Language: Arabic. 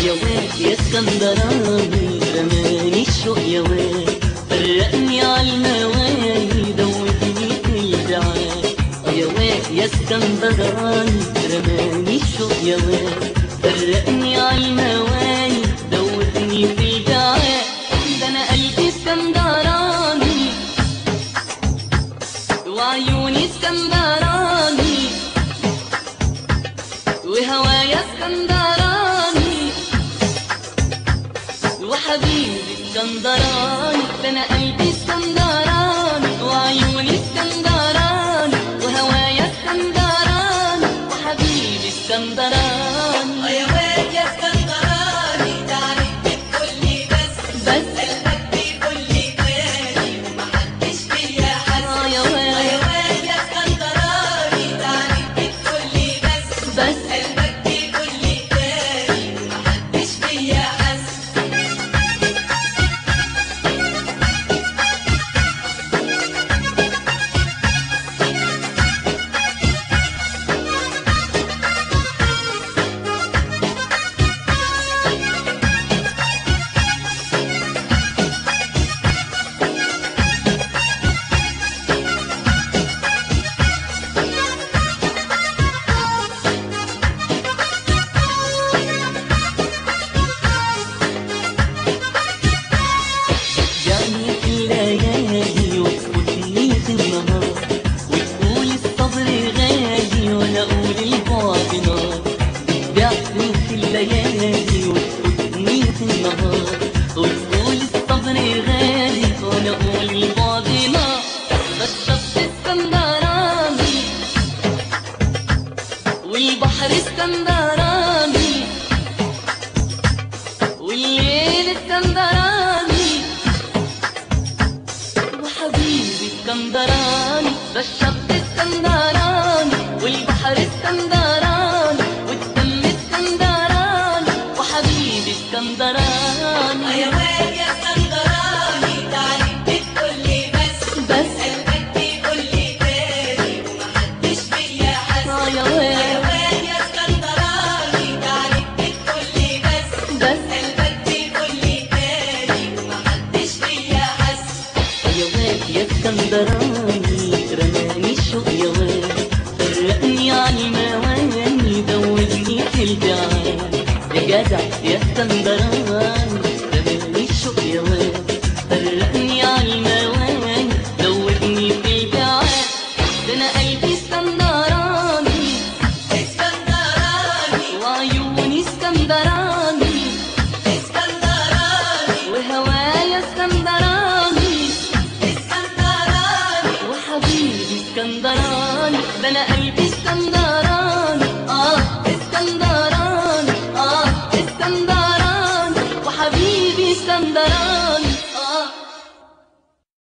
يا واد يا اسكندراني رماني الشوق يا واد فرقني عالمواني دوبني في البعاد. يا واد يا اسكندراني رماني الشوق يا واد فرقني عالمواني دوبني في البعاد. ده انا قلبي اسكندراني وعيوني اسكندراني وهوايا اسكندراني وحبيبي اسكندراني. ده انا قلبي اسكندراني وعيوني اسكندراني وهوايا اسكندراني وحبيبي اسكندراني. يا واد يا اسكندراني تعرف بتقولي بس قلبك بيقولي كفاية ومحدش فيا حس. يا واد يا اسكندراني تعرف بتقولي بس قلبك بيقولي كفاية ومحدش فيا حس. جاني في الليالي وتفوتني في النهار وتقول الصبر غالي وانا اقول البعد نار. بتبيعني في الليالي وتفوتني في النهار وتقول الصبر غالي وانا اقول البعد نار. بس الشط اسكندراني والبحر اسكندراني والليل اسكندراني وحبيبي اسكندراني. ده الشط اسكندراني والبحر اسكندراني والدم اسكندراني وحبيبي اسكندراني. يا واد يا اسكندراني تعرف بتقولي بس قلبك بيقولي كفاية ومحدش فيا حس. يا يا واد واد يا اسكندراني تعرف بتقولي بس قلبك بيقولي كفاية ومحدش فيا حس. يا واد يا اسكندراني رماني الشوق يا واد فرقني عن المواني دوبني في البعاد. يا جدع يا اسكندراني رماني الشوق يا واد فرقني عن المواني دوبني في البعاد. ده انا قلبي اسكندراني وعيوني اسكندراني وهوايا اسكندراني وحبيبي اسكندراني. ده انا قلبي اسكندراني